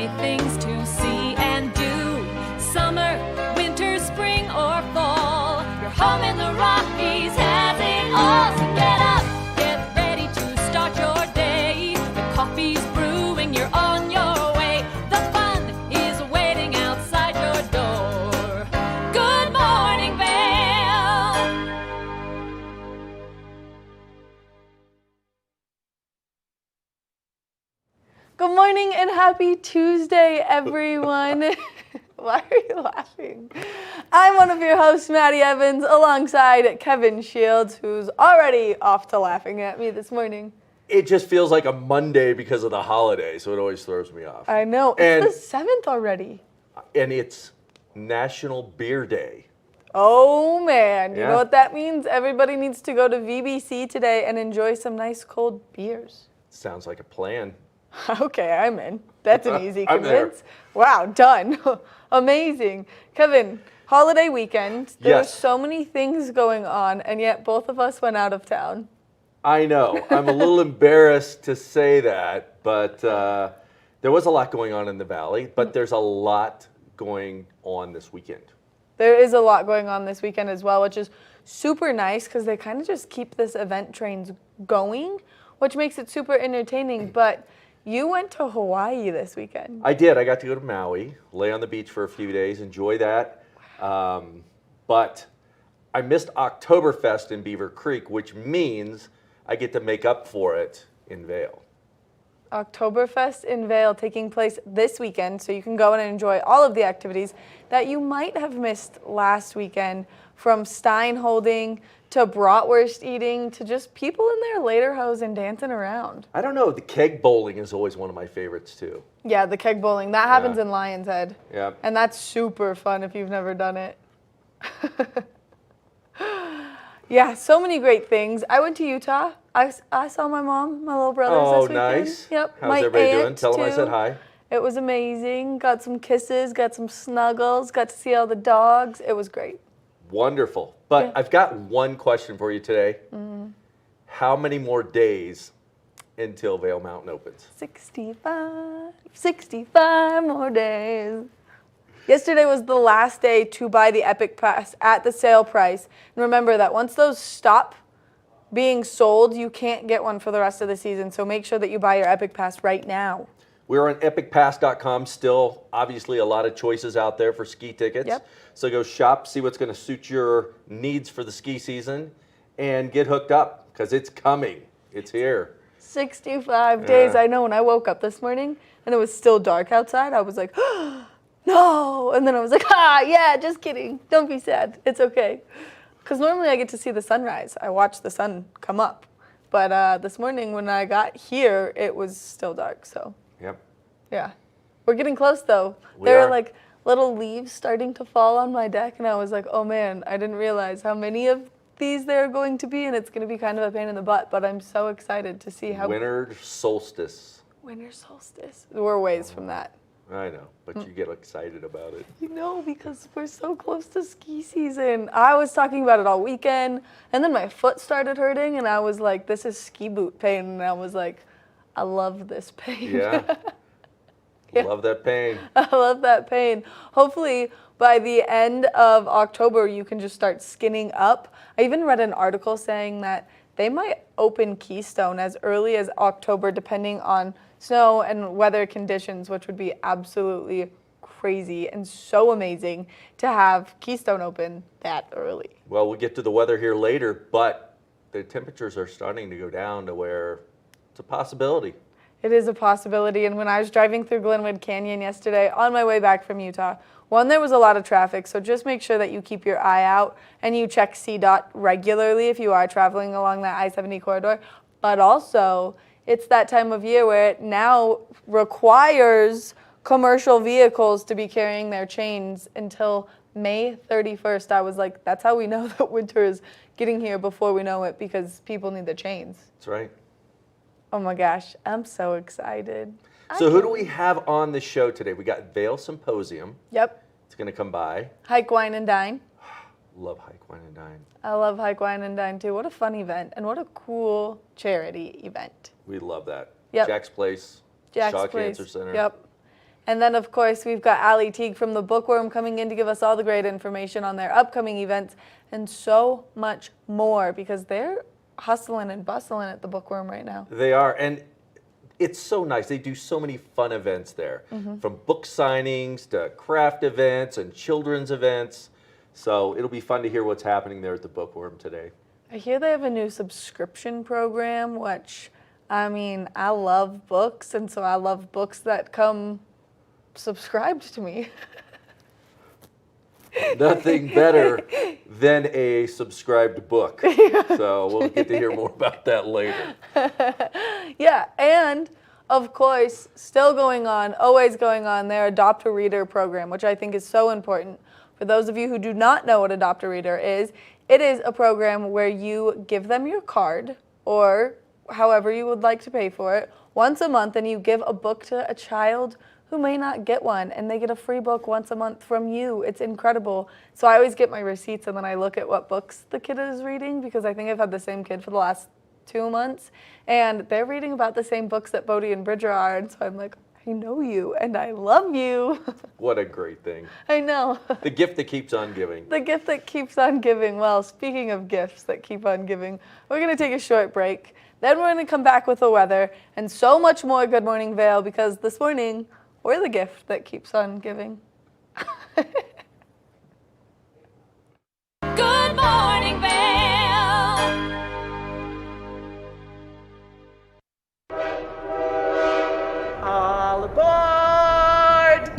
many things to see and do. Summer, winter, spring, or fall. Your home in the Rockies has it all. So get up, get ready to start your day. The coffee's brewing, you're on your way. The fun is waiting outside your door. Good morning, Vail. Good morning and happy Tuesday, everyone. Why are you laughing? I'm one of your hosts, Maddie Evans, alongside Kevin Shields, who's already off to laughing at me this morning. It just feels like a Monday because of the holiday, so it always throws me off. I know. It's the 7th already. And it's National Beer Day. Oh, man. You Yeah. know what that means? Everybody needs to go to VBC today and enjoy some nice cold beers. Sounds like a plan. Okay, I'm in. That's an easy I'm there. convince. Wow, done. Amazing. Kevin, holiday weekend. There were Yes. so many things going on, and yet both of us went out of town. I know. I'm a little embarrassed to say that, but there was a lot going on in the Valley, but there's a lot going on this weekend. There is a lot going on this weekend as well, which is super nice because they kind of just keep this event trains going, which makes it super entertaining. But you went to Hawaii this weekend. I did. I got to go to Maui, lay on the beach for a few days, enjoy that. But I missed Oktoberfest in Beaver Creek, which means I get to make up for it in Vail. Oktoberfest in Vail taking place this weekend, so you can go and enjoy all of the activities that you might have missed last weekend, from stein holding to bratwurst eating to just people in their lederhosen and dancing around. I don't know. The keg bowling is always one of my favorites, too. Yeah, the keg bowling. That happens Yeah. in Lion's Head. Yeah. And that's super fun if you've never done it. Yeah, so many great things. I went to Utah. I saw my mom, my little brothers this weekend. Oh, nice. Yep. How's my everybody doing? aunt, Tell them I too. said hi. It was amazing. Got some kisses, got some snuggles, got to see all the dogs. It was great. Wonderful. But Yeah. I've got one question for you today. How many more days until Vail Mountain opens? 65 more days. Yesterday was the last day to buy the Epic Pass at the sale price. And remember that once those stop being sold, you can't get one for the rest of the season. So make sure that you buy your Epic Pass right now. We're on epicpass.com. Still, obviously, a lot of choices out there for ski tickets. Yep. So go shop, see what's going to suit your needs for the ski season, and get hooked up because it's coming. It's here. 65 days. Yeah. I know when I woke up this morning and it was still dark outside, I was like, no. And then I was like, yeah, just kidding. Don't be sad. It's okay. Because normally I get to see the sunrise. I watch the sun come up. But this morning when I got here, it was still dark. So, Yep. yeah. We're getting close, though. We There are. are like little leaves starting to fall on my deck. And I was like, oh, man, I didn't realize how many of these there are going to be. And it's going to be kind of a pain in the butt. But I'm so excited to see how... Winter solstice. Winter solstice. We're ways from that. I know, but you get excited about it. You know, because we're so close to ski season. I was talking about it all weekend, and then my foot started hurting, and I was like, this is ski boot pain. And I was like, I love this pain. Yeah. Yeah. Love that pain. I love that pain. Hopefully, by the end of October, you can just start skinning up. I even read an article saying that they might open Keystone as early as October, depending on snow and weather conditions, which would be absolutely crazy and so amazing to have Keystone open that early. Well, we'll get to the weather here later, but the temperatures are starting to go down to where it's a possibility. It is a possibility, and when I was driving through Glenwood Canyon yesterday on my way back from Utah, there was a lot of traffic, so just make sure that you keep your eye out and you check CDOT regularly if you are traveling along that I-70 corridor. But also, it's that time of year where it now requires commercial vehicles to be carrying their chains until May 31st. I was like, that's how we know that winter is getting here before we know it, because people need their chains. That's right. Oh my gosh, I'm so excited. So who do we have on the show today? We got Vail Symposium. Yep. It's going to come by. Hike, Wine, and Dine. Love Hike, Wine, and Dine. I love Hike, Wine, and Dine too. What a fun event, and what a cool charity event. We love that. Yep. Jack's Place, Jack's Shaw Place. Cancer Center. Yep. And then, of course, we've got Allie Teague from the Bookworm coming in to give us all the great information on their upcoming events and so much more, because they're hustling and bustling at the Bookworm right now. They are, and it's so nice. They do so many fun events there, from book signings to craft events and children's events. So it'll be fun to hear what's happening there at the Bookworm today. I hear they have a new subscription program, which, I mean, I love books, and so I love books that come subscribed to me. Nothing better than a subscribed book. So we'll get to hear more about that later. Yeah, and of course, still going on, always going on, their Adopt a Reader program, which I think is so important. For those of you who do not know what Adopt a Reader is, it is a program where you give them your card, or however you would like to pay for it, once a month, and you give a book to a child who may not get one, and they get a free book once a month from you. It's incredible. So I always get my receipts and then I look at what books the kid is reading, because I think I've had the same kid for the last 2 months, and they're reading about the same books that Bodie and Bridger are, and so I'm like, I know you and I love you. What a great thing. I know. The gift that keeps on giving. The gift that keeps on giving. Well, speaking of gifts that keep on giving, we're going to take a short break. Then we're going to come back with the weather and so much more Good Morning Vail, because this morning, we're the gift that keeps on giving. Good morning, Vail. All aboard!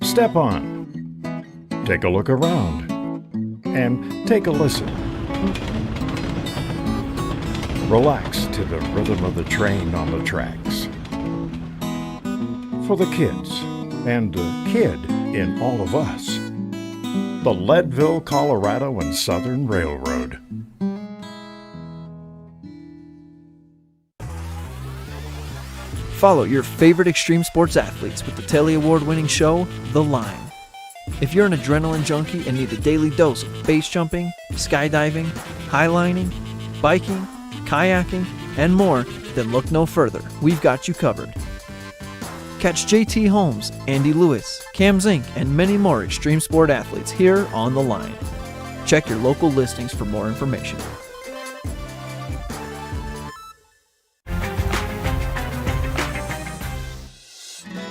Step on, take a look around, and take a listen. Relax to the rhythm of the train on the tracks. For the kids, and the kid in all of us, the Leadville, Colorado and Southern Railroad. Follow your favorite extreme sports athletes with the Telly Award-winning show, The Line. If you're an adrenaline junkie and need a daily dose of base jumping, skydiving, highlining, biking, kayaking, and more, then look no further. We've got you covered. Catch JT Holmes, Andy Lewis, Cam Zink, and many more extreme sport athletes here on The Line. Check your local listings for more information.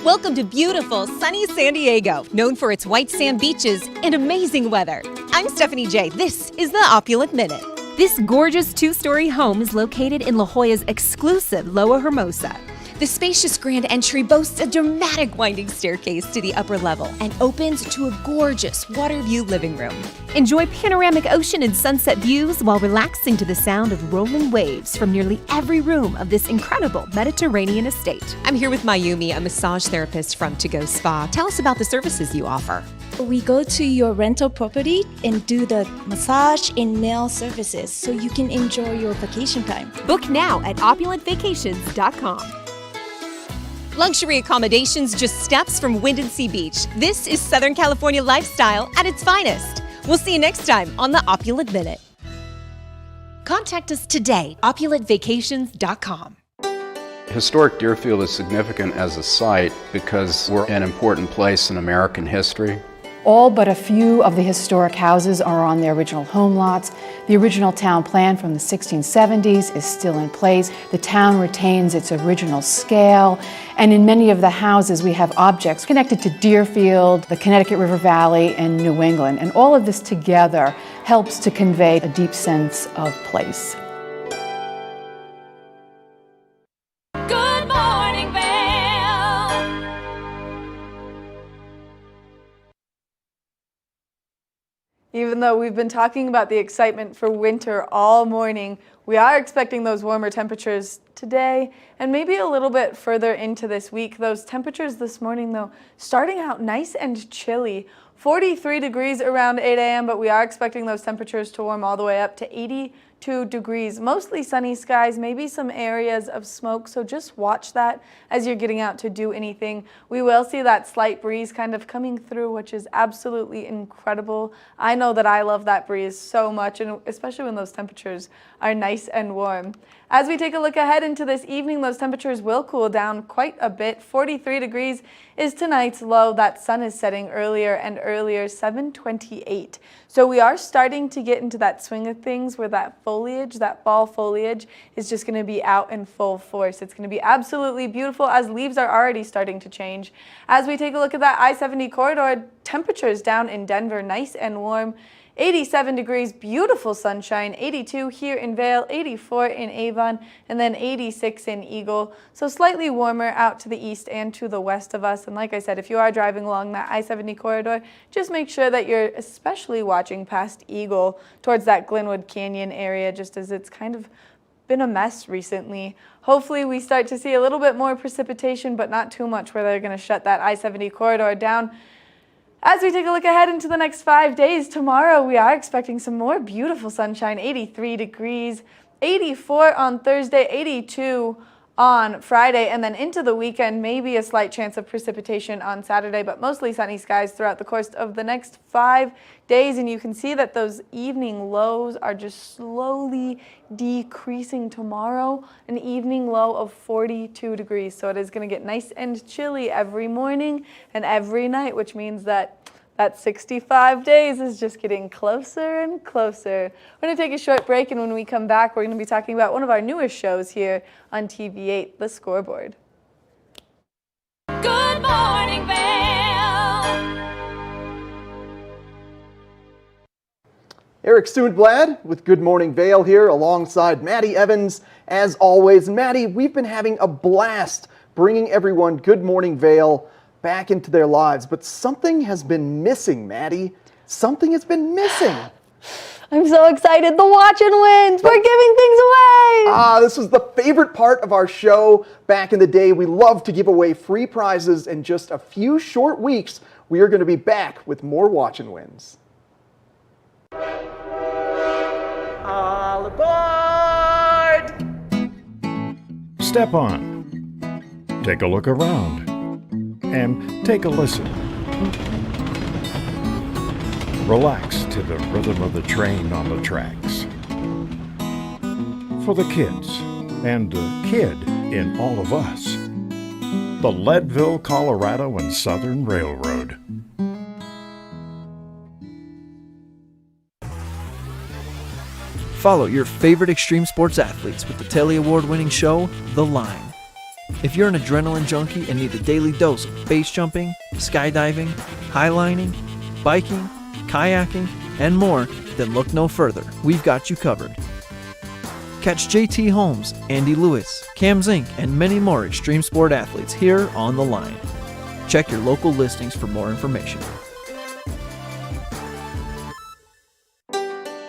Welcome to beautiful, sunny San Diego, known for its white sand beaches and amazing weather. I'm Stephanie J. This is the Opulent Minute. This gorgeous two-story home is located in La Jolla's exclusive Loa Hermosa. The spacious grand entry boasts a dramatic winding staircase to the upper level and opens to a gorgeous water view living room. Enjoy panoramic ocean and sunset views while relaxing to the sound of rolling waves from nearly every room of this incredible Mediterranean estate. I'm here with Mayumi, a massage therapist from To Go Spa. Tell us about the services you offer. We go to your rental property and do the massage and nail services so you can enjoy your vacation time. Book now at opulentvacations.com. Luxury accommodations just steps from Wind and Sea Beach. This is Southern California lifestyle at its finest. We'll see you next time on the Opulent Minute. Contact us today, opulentvacations.com. Historic Deerfield is significant as a site because we're an important place in American history. All but a few of the historic houses are on their original home lots. The original town plan from the 1670s is still in place. The town retains its original scale, and in many of the houses we have objects connected to Deerfield, the Connecticut River Valley, and New England. And all of this together helps to convey a deep sense of place. Good morning, Vail. Even though we've been talking about the excitement for winter all morning, we are expecting those warmer temperatures today and maybe a little bit further into this week. Those temperatures this morning, though, starting out nice and chilly. 43 degrees around 8 a.m., but we are expecting those temperatures to warm all the way up to 80 42 degrees. Mostly sunny skies, maybe some areas of smoke, so just watch that as you're getting out to do anything. We will see that slight breeze kind of coming through, which is absolutely incredible. I know that I love that breeze so much, and especially when those temperatures are nice and warm. As we take a look ahead into this evening, those temperatures will cool down quite a bit. 43 degrees is tonight's low. That sun is setting earlier and earlier, 7:28. So we are starting to get into that swing of things where that foliage, that fall foliage, is just going to be out in full force. It's going to be absolutely beautiful as leaves are already starting to change. As we take a look at that I-70 corridor, temperatures down in Denver, nice and warm. 87 degrees, beautiful sunshine, 82 here in Vail, 84 in Avon, and then 86 in Eagle. So slightly warmer out to the east and to the west of us. And like I said, if you are driving along that I-70 corridor, just make sure that you're especially watching past Eagle towards that Glenwood Canyon area, just as it's kind of been a mess recently. Hopefully we start to see a little bit more precipitation, but not too much where they're going to shut that I-70 corridor down. As we take a look ahead into the next 5 days, tomorrow we are expecting some more beautiful sunshine, 83 degrees, 84 on Thursday, 82 on Friday, and then into the weekend, maybe a slight chance of precipitation on Saturday, but mostly sunny skies throughout the course of the next 5 days. And you can see that those evening lows are just slowly decreasing tomorrow, an evening low of 42 degrees. So it is going to get nice and chilly every morning and every night, which means that 65 days is just getting closer and closer. We're going to take a short break, and when we come back, we're going to be talking about one of our newest shows here on TV8, The Scoreboard. Good morning, Vail. Eric Sundblad with Good Morning Vail here alongside Maddie Evans. As always, Maddie, we've been having a blast bringing everyone Good Morning Vail back into their lives, but something has been missing, Maddie. Something has been missing. I'm so excited. The watch and wins. We're giving things away. This was the favorite part of our show back in the day. We love to give away free prizes. In just a few short weeks, we are going to be back with more watch and wins. All aboard! Step on. Take a look around. And take a listen. Relax to the rhythm of the train on the tracks. For the kids, and the kid in all of us, the Leadville, Colorado and Southern Railroad. Follow your favorite extreme sports athletes with the Telly Award-winning show, The Line. If you're an adrenaline junkie and need a daily dose of base jumping, skydiving, highlining, biking, kayaking, and more, then look no further. We've got you covered. Catch JT Holmes, Andy Lewis, Cam Zink, and many more extreme sport athletes here on The Line. Check your local listings for more information.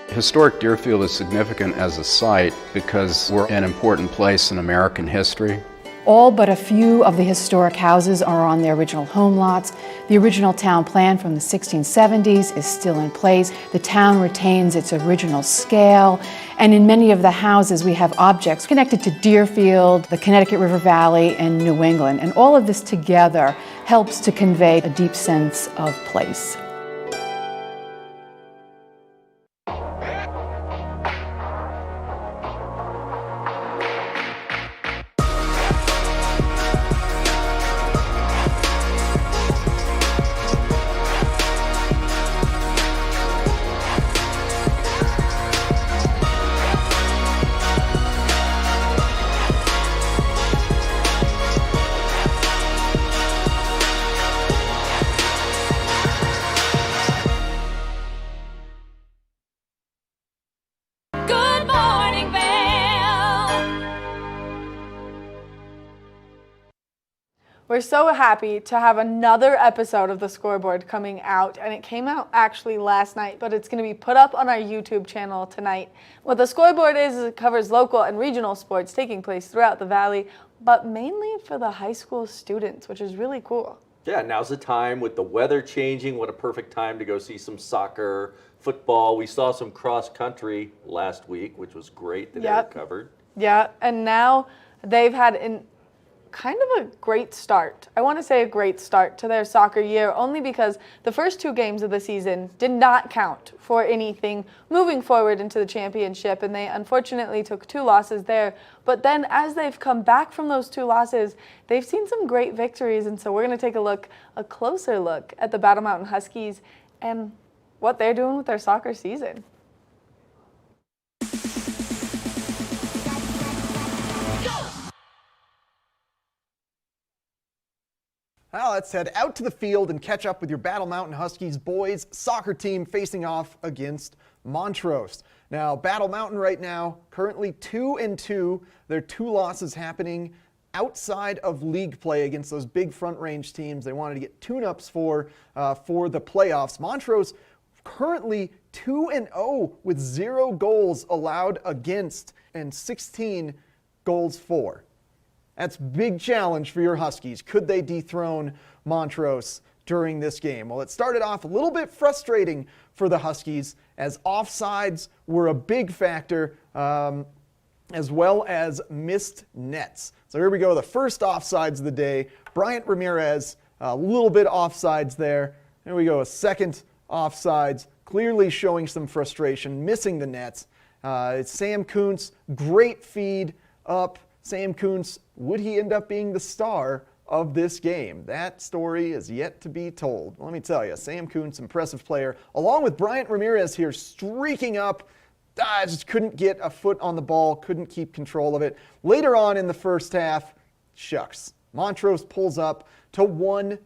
Historic Deerfield is significant as a site because we're an important place in American history. All but a few of the historic houses are on their original home lots. The original town plan from the 1670s is still in place. The town retains its original scale, and in many of the houses we have objects connected to Deerfield, the Connecticut River Valley, and New England. And all of this together helps to convey a deep sense of place. We're so happy to have another episode of The Scoreboard coming out, and it came out actually last night, but it's going to be put up on our YouTube channel tonight. What The Scoreboard is it covers local and regional sports taking place throughout the Valley, but mainly for the high school students, which is really cool. Yeah, now's the time with the weather changing. What a perfect time to go see some soccer, football. We saw some cross country last week, which was great that Eric covered. Yeah, and now they've had kind of a great start. I want to say a great start to their soccer year, only because the first 2 games of the season did not count for anything moving forward into the championship, and they unfortunately took 2 losses there. But then as they've come back from those 2 losses, they've seen some great victories, and so we're going to take a closer look at the Battle Mountain Huskies and what they're doing with their soccer season. Now let's head out to the field and catch up with your Battle Mountain Huskies boys soccer team facing off against Montrose. Now, Battle Mountain right now, currently 2-2. There are 2 losses happening outside of league play against those big front range teams they wanted to get tune-ups for the playoffs. Montrose currently 2-0 with 0 goals allowed against and 16 goals for. That's a big challenge for your Huskies. Could they dethrone Montrose during this game? Well, it started off a little bit frustrating for the Huskies as offsides were a big factor, as well as missed nets. So here we go, the first offsides of the day. Bryant Ramirez, a little bit offsides there. Here we go, a second offsides, clearly showing some frustration, missing the nets. It's Sam Kuntz, great feed up. Sam Kuntz, would he end up being the star of this game? That story is yet to be told. Let me tell you, Sam Kuntz, impressive player, along with Bryant Ramirez here streaking up. Just couldn't get a foot on the ball, couldn't keep control of it. Later on in the first half, shucks, Montrose pulls up to 1-0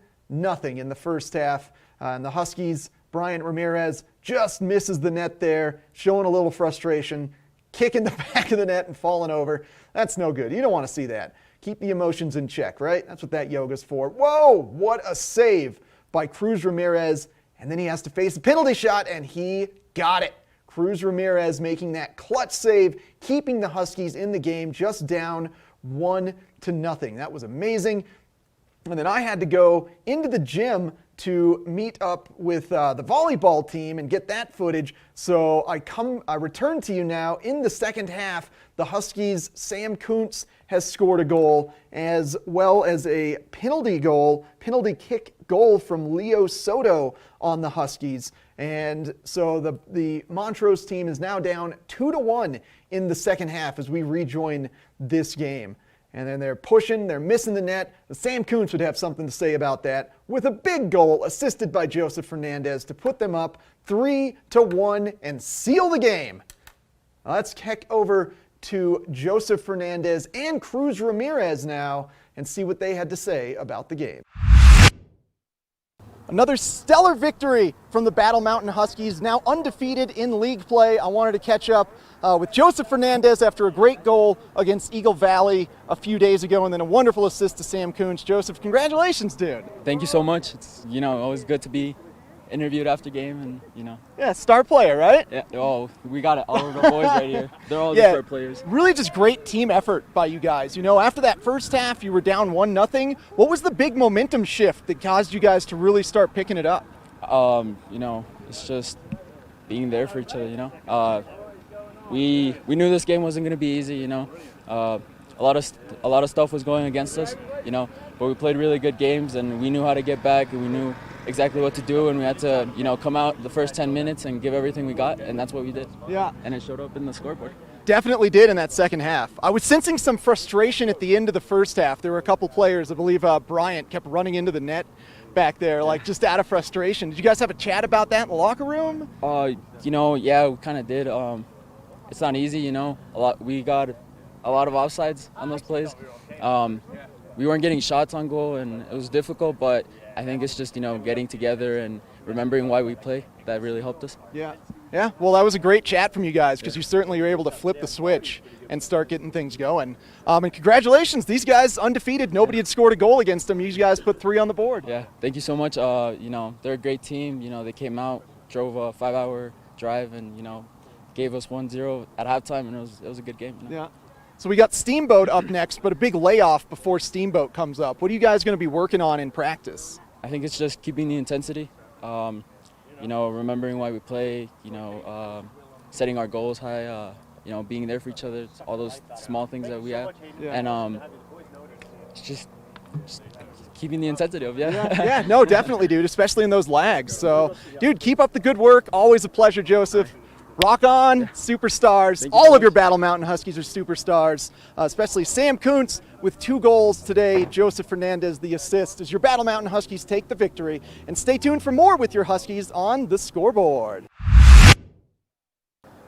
in the first half. And the Huskies, Bryant Ramirez just misses the net there, showing a little frustration, kicking the back of the net and falling over. That's no good. You don't want to see that. Keep the emotions in check, right? That's what that yoga's for. Whoa, what a save by Cruz Ramirez. And then he has to face a penalty shot, and he got it. Cruz Ramirez making that clutch save, keeping the Huskies in the game, just down 1-0. That was amazing. And then I had to go into the gym to meet up with the volleyball team and get that footage. So I return to you now in the second half. The Huskies, Sam Kuntz has scored a goal, as well as a penalty kick goal from Leo Soto on the Huskies. And so the Montrose team is now down 2-1 in the second half as we rejoin this game. And then they're pushing, they're missing the net. Sam Kuntz would have something to say about that, with a big goal assisted by Joseph Fernandez to put them up 3-1 and seal the game. Let's kick over to Joseph Fernandez and Cruz Ramirez now and see what they had to say about the game. Another stellar victory from the Battle Mountain Huskies, now undefeated in league play. I wanted to catch up with Joseph Fernandez after a great goal against Eagle Valley a few days ago, and then a wonderful assist to Sam Kuntz. Joseph, congratulations, dude. Thank you so much. It's, always good to be interviewed after game, and Yeah, star player, right? Yeah. Oh, we got it. All of the boys right here. They're all the star players. Really just great team effort by you guys. After that first half, you were down 1-0. What was the big momentum shift that caused you guys to really start picking it up? It's just being there for each other. We knew this game wasn't going to be easy. A lot of stuff was going against us. But we played really good games, and we knew how to get back, and we knew exactly what to do, and we had to, come out the first 10 minutes and give everything we got, and that's what we did. Yeah. And it showed up in the scoreboard. Definitely did in that second half. I was sensing some frustration at the end of the first half. There were a couple players, I believe Bryant kept running into the net back there, just out of frustration. Did you guys have a chat about that in the locker room? Yeah, we kind of did. It's not easy, we got a lot of offsides on those plays. We weren't getting shots on goal, and it was difficult, but I think it's just, getting together and remembering why we play that really helped us. Yeah. Yeah, well, that was a great chat from you guys, because you certainly were able to flip the switch and start getting things going. And congratulations, these guys undefeated. Nobody had scored a goal against them. You guys put 3 on the board. Yeah, thank you so much. They're a great team. They came out, drove a 5-hour drive, and, gave us 1-0 at halftime, and it was a good game. Yeah. So we got Steamboat up next, but a big layoff before Steamboat comes up. What are you guys going to be working on in practice? I think it's just keeping the intensity. remembering why we play, setting our goals high, being there for each other, all those small things that we have. And it's just keeping the intensity of, Yeah, no, definitely, dude, especially in those lags. So, dude, keep up the good work. Always a pleasure, Joseph. Rock on, superstars. All of your Battle Mountain Huskies are superstars, especially Sam Kuntz with 2 goals today. Joseph Fernandez, the assist, as your Battle Mountain Huskies take the victory. And stay tuned for more with your Huskies on the Scoreboard.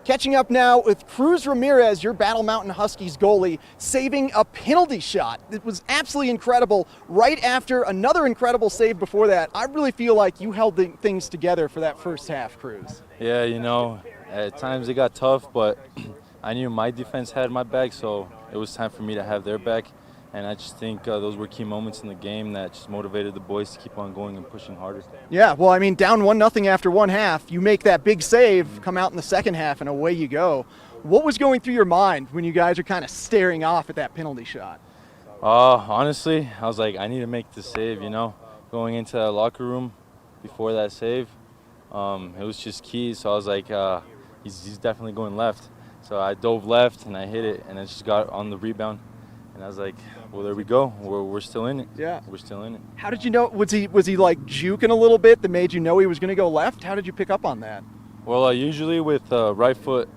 Catching up now with Cruz Ramirez, your Battle Mountain Huskies goalie, saving a penalty shot. It was absolutely incredible right after another incredible save before that. I really feel like you held things together for that first half, Cruz. Yeah, at times it got tough, but I knew my defense had my back, so it was time for me to have their back. And I just think those were key moments in the game that just motivated the boys to keep on going and pushing harder. Yeah, well, I mean, down 1-0 after one half, you make that big save, come out in the second half, and away you go. What was going through your mind when you guys are kind of staring off at that penalty shot? Honestly, I was like, I need to make the save, Going into the locker room before that save, it was just key. So I was like, he's definitely going left. So I dove left, and I hit it, and it just got on the rebound. And I was like, well, there we go. We're still in it. Yeah. We're still in it. How did you know? Was he like juking a little bit that made you know he was going to go left? How did you pick up on that? Well, usually with right foot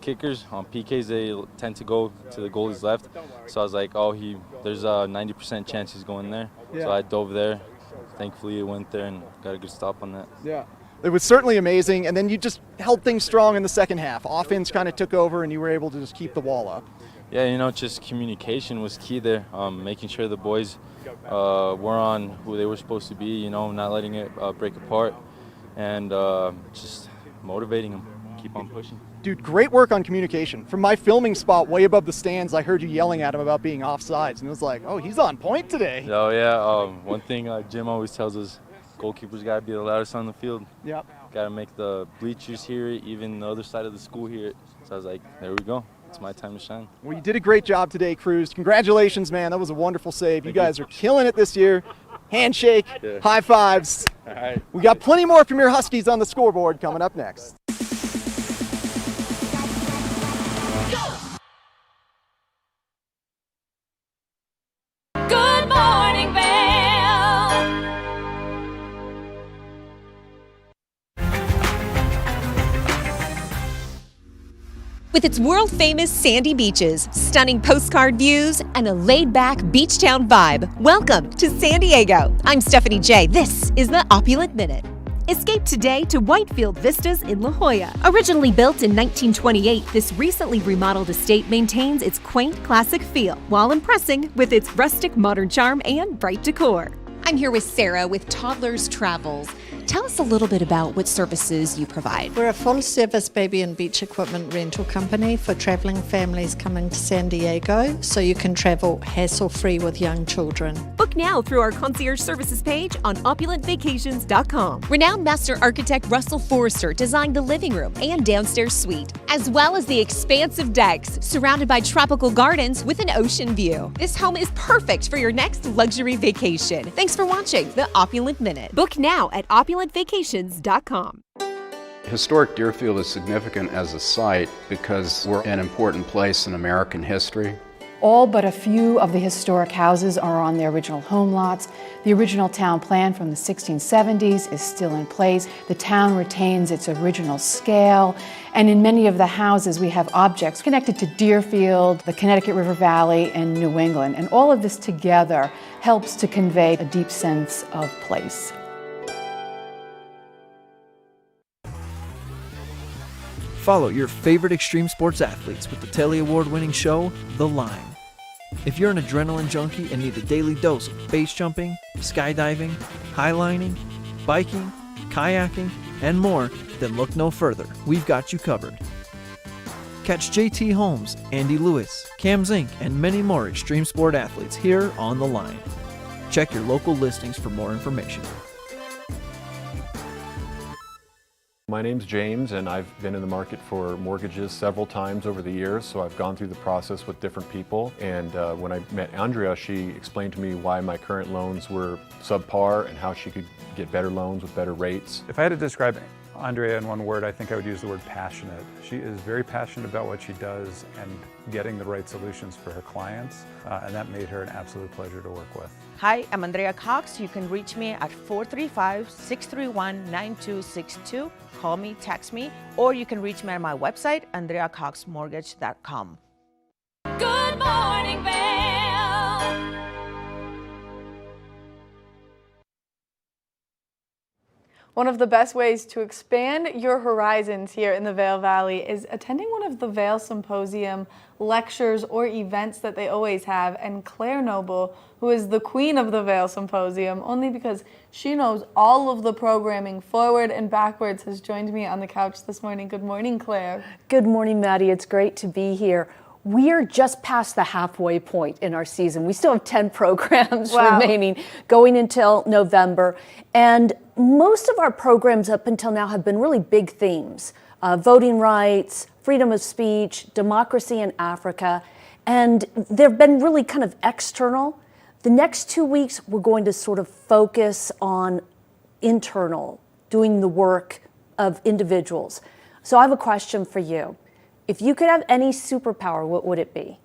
kickers on PKs, they tend to go to the goalie's left. So I was like, there's a 90% chance he's going there. Yeah. So I dove there. Thankfully, it went there and got a good stop on that. Yeah. It was certainly amazing. And then you just held things strong in the second half. Offense kind of took over, and you were able to just keep the wall up. Yeah, just communication was key there. Making sure the boys were on who they were supposed to be, not letting it break apart, and just motivating them, keep on pushing. Dude, great work on communication. From my filming spot way above the stands, I heard you yelling at him about being offsides, and it was like, oh, he's on point today. Oh, yeah. One thing Jim always tells us, goalkeepers got to be the loudest on the field. Yep. Got to make the bleachers hear it, even the other side of the school hear it. So I was like, there we go. It's my time to shine. Well, you did a great job today, Cruz. Congratulations, man. That was a wonderful save. You guys are killing it this year. Handshake, high fives. All right. We got plenty more from your Huskies on the Scoreboard coming up next. Good morning, Vail. With its world-famous sandy beaches, stunning postcard views, and a laid-back beach town vibe, welcome to San Diego. I'm Stephanie J. This is the Opulent Minute. Escape today to Whitefield Vistas in La Jolla. Originally built in 1928, this recently remodeled estate maintains its quaint classic feel while impressing with its rustic modern charm and bright decor. I'm here with Sarah with Toddlers Travels. Tell us a little bit about what services you provide. We're a full-service baby and beach equipment rental company for travelling families coming to San Diego, so you can travel hassle-free with young children. Book now through our concierge services page on opulentvacations.com. Renowned master architect Russell Forrester designed the living room and downstairs suite, as well as the expansive decks surrounded by tropical gardens with an ocean view. This home is perfect for your next luxury vacation. Thanks for watching the Opulent Minute. Book now at opulentvacations.com. Historic Deerfield is significant as a site because we're an important place in American history. All but a few of the historic houses are on their original home lots. The original town plan from the 1670s is still in place. The town retains its original scale. And in many of the houses, we have objects connected to Deerfield, the Connecticut River Valley, and New England. And all of this together helps to convey a deep sense of place. Follow your favorite extreme sports athletes with the Telly Award-winning show, The Line. If you're an adrenaline junkie and need a daily dose of base jumping, skydiving, highlining, biking, kayaking, and more, then look no further. We've got you covered. Catch JT Holmes, Andy Lewis, Cam Zink, and many more extreme sport athletes here on The Line. Check your local listings for more information. My name's James, and I've been in the market for mortgages several times over the years, so I've gone through the process with different people. And when I met Andrea, she explained to me why my current loans were subpar and how she could get better loans with better rates. If I had to describe Andrea in one word, I think I would use the word passionate. She is very passionate about what she does and getting the right solutions for her clients, and that made her an absolute pleasure to work with. Hi, I'm Andrea Cox. You can reach me at 435-631-9262. Call me, text me, or you can reach me at my website, andreacoxmortgage.com. Good morning, Vail. One of the best ways to expand your horizons here in the Vail Valley is attending one of the Vail Symposium lectures or events that they always have. And Claire Noble, who is the queen of the Vail Symposium, only because she knows all of the programming forward and backwards, has joined me on the couch this morning. Good morning, Claire. Good morning, Maddie. It's great to be here. We are just past the halfway point in our season. We still have 10 programs remaining going until November. And most of our programs up until now have been really big themes. Voting rights, freedom of speech, democracy in Africa. And they've been really kind of external. The next 2 weeks, we're going to sort of focus on internal, doing the work of individuals. So I have a question for you. If you could have any superpower, what would it be?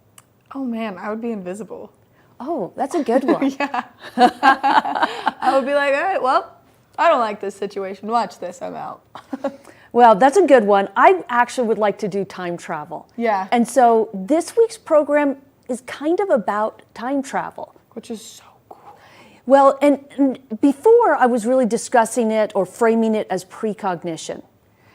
Oh man, I would be invisible. Oh, that's a good one. Yeah. I would be like, all right, well, I don't like this situation. Watch this, I'm out. Well, that's a good one. I actually would like to do time travel. Yeah. And so this week's program is kind of about time travel. Which is so cool. Well, and before I was really discussing it or framing it as precognition.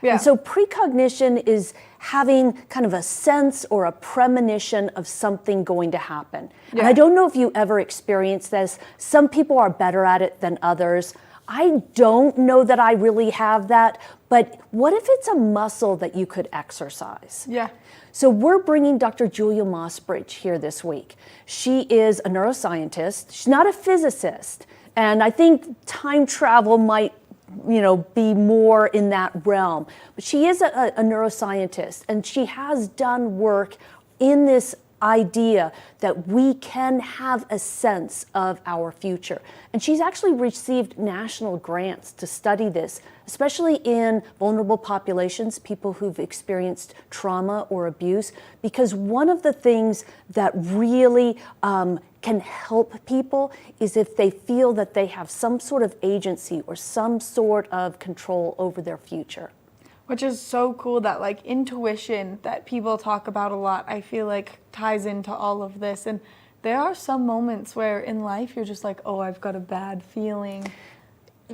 Yeah. And so precognition is having kind of a sense or a premonition of something going to happen. Yeah. And I don't know if you ever experienced this. Some people are better at it than others. I don't know that I really have that, but what if it's a muscle that you could exercise? Yeah. So we're bringing Dr. Julia Mossbridge here this week. She is a neuroscientist. She's not a physicist. And I think time travel might be more in that realm. But she is a neuroscientist, and she has done work in this idea that we can have a sense of our future. And she's actually received national grants to study this, especially in vulnerable populations, people who've experienced trauma or abuse, because one of the things that really can help people is if they feel that they have some sort of agency or some sort of control over their future. Which is so cool, that like intuition that people talk about a lot, I feel like ties into all of this. And there are some moments where in life you're just like, oh, I've got a bad feeling.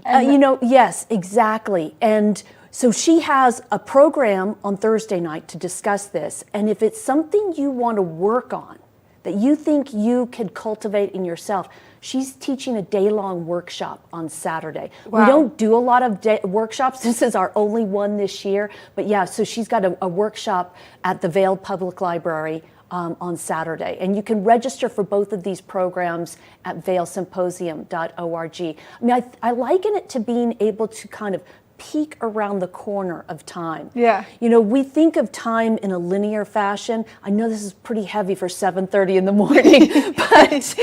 Yes, exactly. And so she has a program on Thursday night to discuss this. And if it's something you want to work on, that you think you could cultivate in yourself, she's teaching a day-long workshop on Saturday. Wow. We don't do a lot of workshops. This is our only one this year. But yeah, so she's got a workshop at the Vail Public Library on Saturday. And you can register for both of these programs at vailsymposium.org. I mean, I liken it to being able to kind of peek around the corner of time. Yeah. We think of time in a linear fashion. I know this is pretty heavy for 7:30 in the morning, but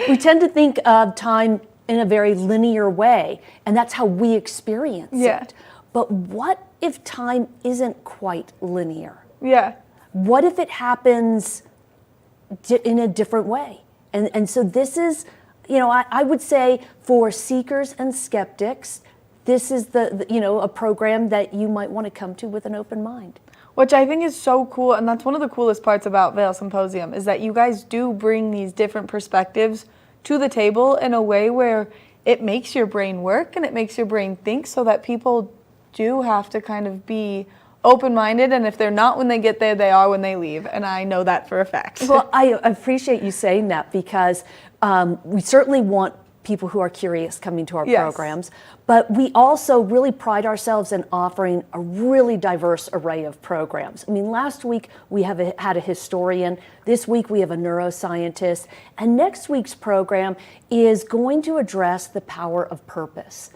we tend to think of time in a very linear way, and that's how we experience it. But what if time isn't quite linear? Yeah. What if it happens in a different way? And so this is, I would say for seekers and skeptics, this is a program that you might want to come to with an open mind. Which I think is so cool, and that's one of the coolest parts about Vail Symposium, is that you guys do bring these different perspectives to the table in a way where it makes your brain work and it makes your brain think, so that people do have to kind of be open-minded, and if they're not when they get there, they are when they leave, and I know that for a fact. Well, I appreciate you saying that, because we certainly want people who are curious coming to our programs, but we also really pride ourselves in offering a really diverse array of programs. I mean, last week we had a historian, this week we have a neuroscientist, and next week's program is going to address the power of purpose.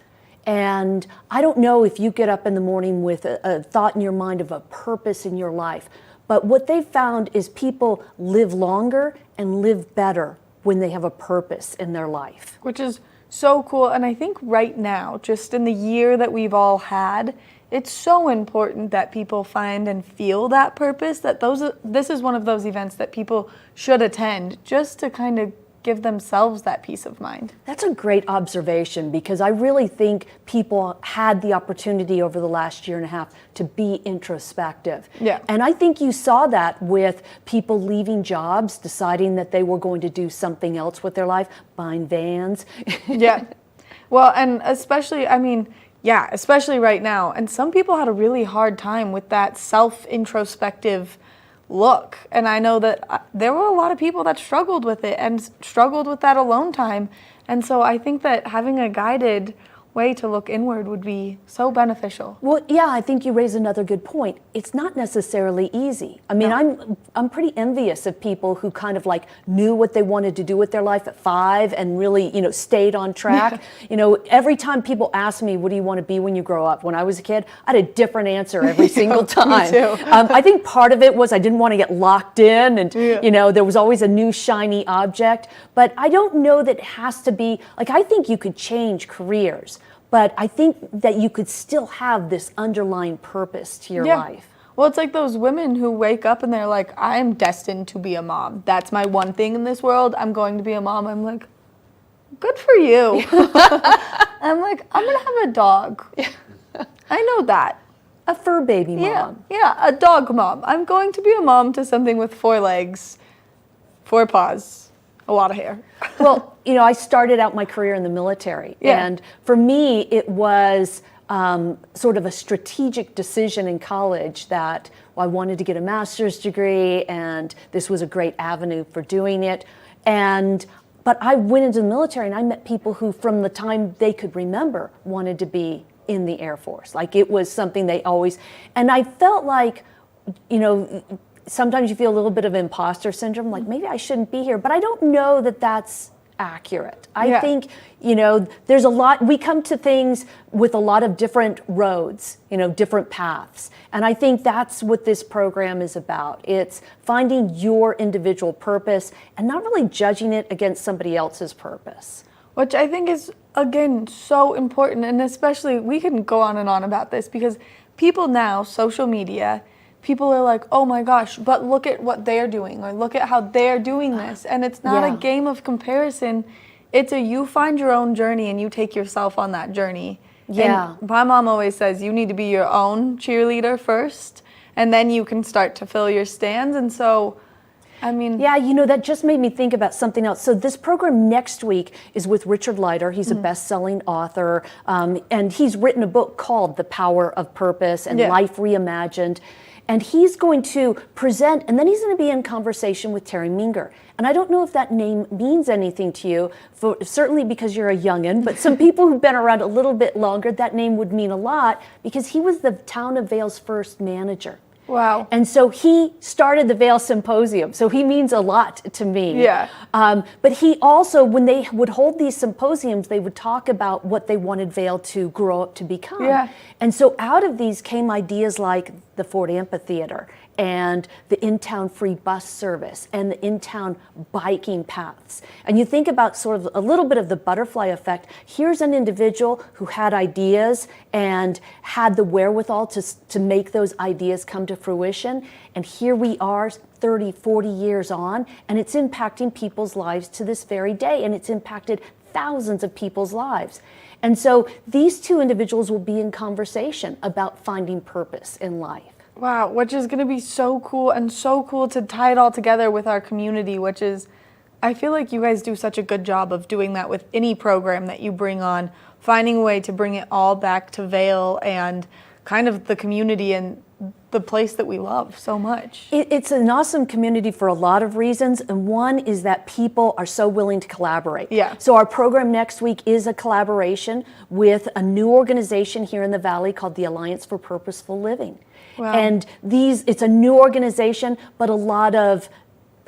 And I don't know if you get up in the morning with a thought in your mind of a purpose in your life, but what they've found is people live longer and live better when they have a purpose in their life. Which is so cool. And I think right now, just in the year that we've all had, it's so important that people find and feel that purpose, that this is one of those events that people should attend just to kind of give themselves that peace of mind. That's a great observation, because I really think people had the opportunity over the last year and a half to be introspective. Yeah. And I think you saw that with people leaving jobs, deciding that they were going to do something else with their life, buying vans. Yeah. Well, and especially right now. And some people had a really hard time with that self-introspective look. And I know that there were a lot of people that struggled with it and struggled with that alone time. And so I think that having a guided way to look inward would be so beneficial. Well, yeah, I think you raise another good point. It's not necessarily easy. I mean, I'm pretty envious of people who kind of like knew what they wanted to do with their life at 5 and really, stayed on track. Every time people ask me, what do you want to be when you grow up? When I was a kid, I had a different answer every single time. Me too. I think part of it was I didn't want to get locked in, and there was always a new shiny object. But I don't know that it has to be, like, I think you could change careers, but I think that you could still have this underlying purpose to your life. Well, it's like those women who wake up and they're like, I am destined to be a mom. That's my one thing in this world. I'm going to be a mom. I'm like, good for you. I'm like, I'm going to have a dog. I know that. A fur baby mom. Yeah, a dog mom. I'm going to be a mom to something with 4 legs, 4 paws, a lot of hair. Well, I started out my career in the military. Yeah. And for me, it was sort of a strategic decision in college that I wanted to get a master's degree, and this was a great avenue for doing it. But I went into the military and I met people who, from the time they could remember, wanted to be in the Air Force. Like, it was something they always, and I felt like, sometimes you feel a little bit of imposter syndrome, like maybe I shouldn't be here, but I don't know that that's accurate. I think, there's a lot, we come to things with a lot of different roads, different paths. And I think that's what this program is about. It's finding your individual purpose and not really judging it against somebody else's purpose. Which I think is, again, so important. And especially, we can go on and on about this, because people now, social media, people are like, oh my gosh, but look at what they're doing, or look at how they're doing this. And it's not a game of comparison. It's you find your own journey and you take yourself on that journey. Yeah. And my mom always says you need to be your own cheerleader first, and then you can start to fill your stands. And so, I mean... Yeah, that just made me think about something else. So this program next week is with Richard Leiter. He's a best-selling author, and he's written a book called The Power of Purpose and Life Reimagined. And he's going to present, and then he's going to be in conversation with Terry Minger. And I don't know if that name means anything to you, certainly because you're a youngin', but some people who've been around a little bit longer, that name would mean a lot, because he was the town of Vail's first manager. Wow. And so he started the Vail Symposium, so he means a lot to me. Yeah. But he also, when they would hold these symposiums, they would talk about what they wanted Vail to grow up to become. Yeah. And so out of these came ideas like the Ford Amphitheater and the in-town free bus service and the in-town biking paths. And you think about sort of a little bit of the butterfly effect. Here's an individual who had ideas and had the wherewithal to make those ideas come to fruition. And here we are 30, 40 years on, and it's impacting people's lives to this very day, and it's impacted thousands of people's lives. And so these two individuals will be in conversation about finding purpose in life. Wow, which is going to be so cool, and so cool to tie it all together with our community, which is, I feel like you guys do such a good job of doing that with any program that you bring on, finding a way to bring it all back to Vail and kind of the community and the place that we love so much. It's an awesome community for a lot of reasons, and one is that people are so willing to collaborate. Yeah. So our program next week is a collaboration with a new organization here in the Valley called the Alliance for Purposeful Living. Wow. And it's a new organization, but a lot of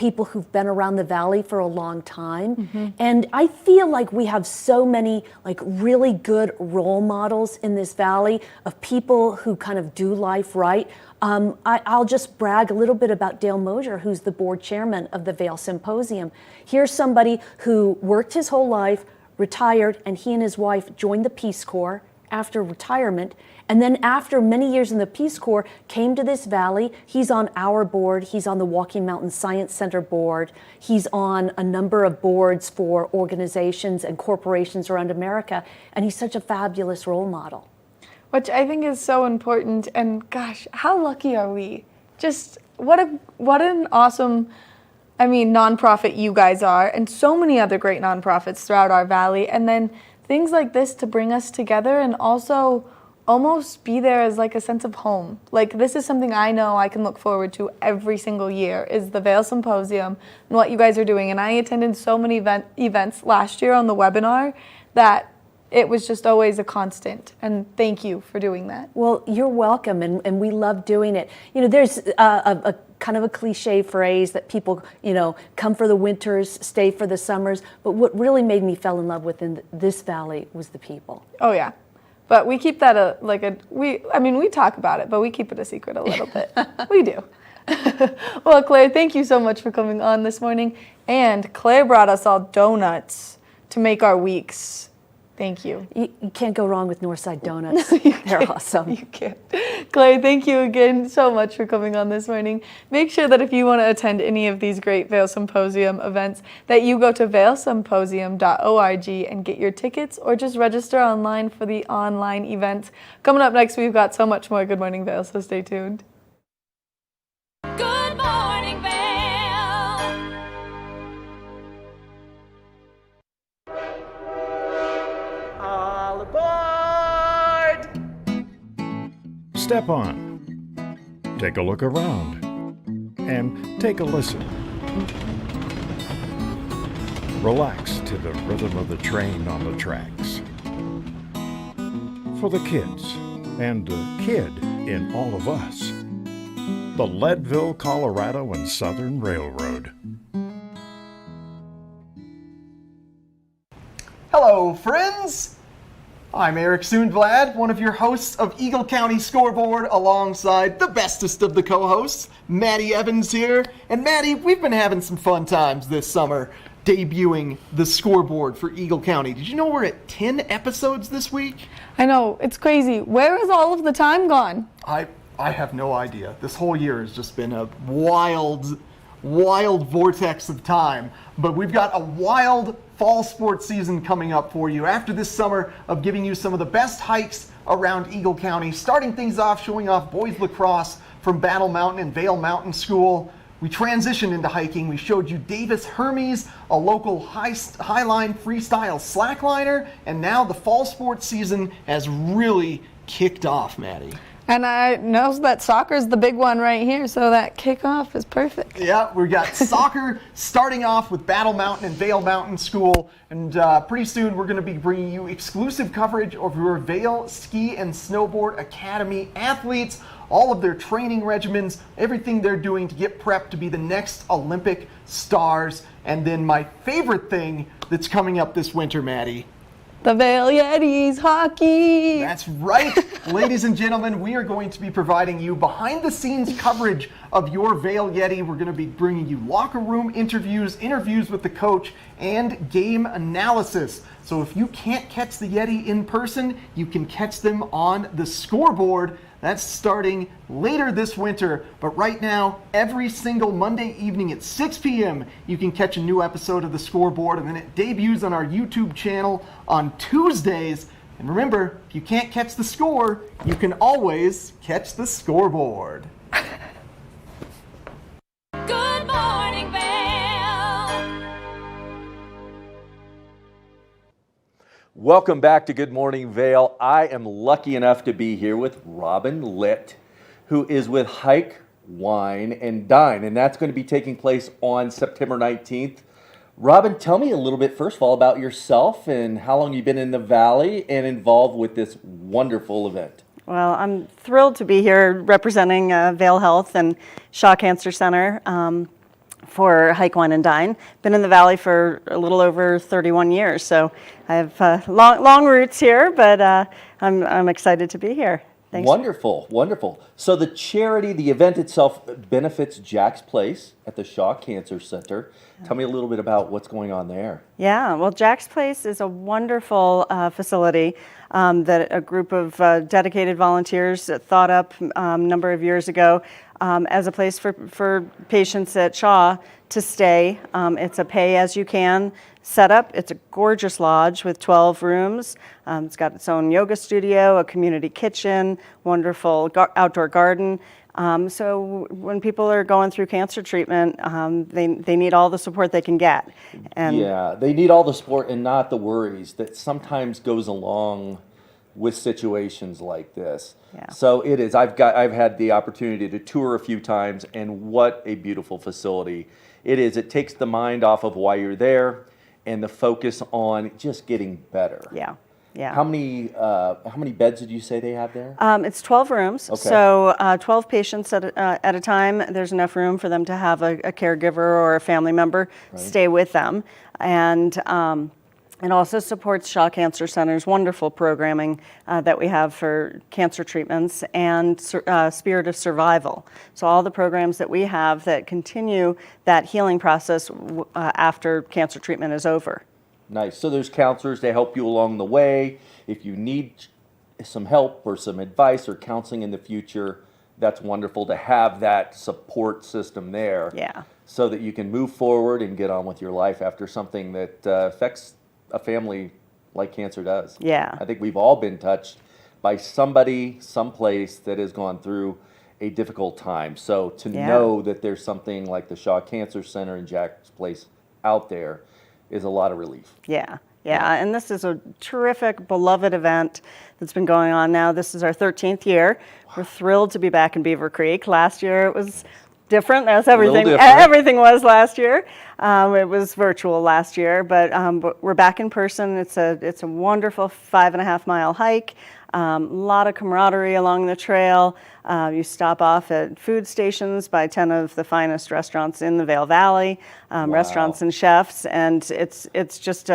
people who've been around the valley for a long time. And I feel like we have so many like really good role models in this valley of people who kind of do life right. I'll just brag a little bit about Dale Mosier, who's the board chairman of the Vail Symposium. Here's somebody who worked his whole life, retired, and he and his wife joined the Peace Corps after retirement. And then after many years in the Peace Corps, came to this valley. He's on our board. He's on the Walking Mountain Science Center board. He's on a number of boards for organizations and corporations around America. And he's such a fabulous role model. Which I think is so important. And gosh, how lucky are we? Just what an awesome, nonprofit you guys are, and so many other great nonprofits throughout our valley. And then things like this to bring us together and also almost be there as like a sense of home. Like this is something I know I can look forward to every single year is the Vail Symposium and what you guys are doing. And I attended so many events last year on the webinar that it was just always a constant. And thank you for doing that. Well, you're welcome, and we love doing it. You know, there's a kind of a cliche phrase that people, come for the winters, stay for the summers. But what really made me fall in love with in this valley was the people. Oh yeah. But we keep that we talk about it, but we keep it a secret a little bit. We do. Well, Claire, thank you so much for coming on this morning. And Claire brought us all donuts to make our weeks. Thank you. You can't go wrong with Northside Donuts. They're awesome. You can't. Claire, thank you again so much for coming on this morning. Make sure that if you want to attend any of these great Vail Symposium events, that you go to vailsymposium.org and get your tickets or just register online for the online event. Coming up next, we've got so much more Good Morning Vail, so stay tuned. Good morning, Vail. All aboard! Step on, take a look around, and take a listen. Relax to the rhythm of the train on the tracks. For the kids and the kid in all of us, the Leadville, Colorado and Southern Railroad. Hello, friends! I'm Eric Soonvlad, one of your hosts of Eagle County Scoreboard, alongside the bestest of the co-hosts, Maddie Evans here. And Maddie, we've been having some fun times this summer, debuting the Scoreboard for Eagle County. Did you know we're at 10 episodes this week? I know, it's crazy. Where has all of the time gone? I have no idea. This whole year has just been a wild vortex of time. But we've got a wild fall sports season coming up for you after this summer of giving you some of the best hikes around Eagle County, starting things off, showing off boys lacrosse from Battle Mountain and Vail Mountain School. We transitioned into hiking. We showed you Davis Hermes, a local highline freestyle slackliner, and now the fall sports season has really kicked off, Maddie. And I know that soccer's the big one right here, so that kickoff is perfect. Yeah, we got soccer starting off with Battle Mountain and Vail Mountain School, and pretty soon we're going to be bringing you exclusive coverage of your Vail Ski and Snowboard Academy athletes, all of their training regimens, everything they're doing to get prepped to be the next Olympic stars. And then my favorite thing that's coming up this winter, Maddie. The Vail Yetis hockey. That's right. Ladies and gentlemen, we are going to be providing you behind the scenes coverage of your Vail Yeti. We're going to be bringing you locker room interviews with the coach, and game analysis. So if you can't catch the Yeti in person, you can catch them on the Scoreboard. That's starting later this winter, but right now, every single Monday evening at 6 p.m., you can catch a new episode of The Scoreboard, and then it debuts on our YouTube channel on Tuesdays. And remember, if you can't catch the score, you can always catch the Scoreboard. Good morning, Vail. Welcome back to Good Morning Vail. I am lucky enough to be here with Robin Litt, who is with Hike, Wine, and Dine, and that's going to be taking place on September 19th. Robin, tell me a little bit, first of all, about yourself and how long you've been in the Valley and involved with this wonderful event. Well, I'm thrilled to be here representing Vail Health and Shaw Cancer Center. for Hike, Wine, and Dine. Been in the Valley for a little over 31 years, so I have long roots here, but I'm excited to be here. Thanks. Wonderful, wonderful. So the charity, the event itself benefits Jack's Place at the Shaw Cancer Center. Tell me a little bit about what's going on there. Yeah, well, Jack's Place is a wonderful facility that a group of dedicated volunteers thought up a number of years ago as a place for patients at Shaw to stay. It's a pay-as-you-can setup. It's a gorgeous lodge with 12 rooms. It's got its own yoga studio, a community kitchen, wonderful outdoor garden. So when people are going through cancer treatment, they need all the support they can get. And yeah, they need all the support and not the worries that sometimes goes along with situations like this. Yeah. So it is. I've had the opportunity to tour a few times, and what a beautiful facility it is. It takes the mind off of why you're there and the focus on just getting better. Yeah. Yeah. How many beds did you say they have there? It's 12 rooms, Okay. so 12 patients at a time. There's enough room for them to have a caregiver or a family member stay with them. And it also supports Shaw Cancer Center's wonderful programming that we have for cancer treatments and Spirit of Survival. So all the programs that we have that continue that healing process after cancer treatment is over. Nice. So there's counselors to help you along the way. If you need some help or some advice or counseling in the future, that's wonderful to have that support system there. Yeah. So that you can move forward and get on with your life after something that affects a family like cancer does. Yeah. I think we've all been touched by somebody, someplace that has gone through a difficult time. So to know that there's something like the Shaw Cancer Center and Jack's Place out there is a lot of relief. Yeah, yeah, and this is a terrific, beloved event that's been going on now. This is our 13th year. We're thrilled to be back in Beaver Creek. Last year it was different, as everything was last year. It was virtual last year, but we're back in person. It's a wonderful 5.5 mile hike. A lot of camaraderie along the trail. You stop off at food stations by 10 of the finest restaurants in the Vail Valley, restaurants and chefs, and it's just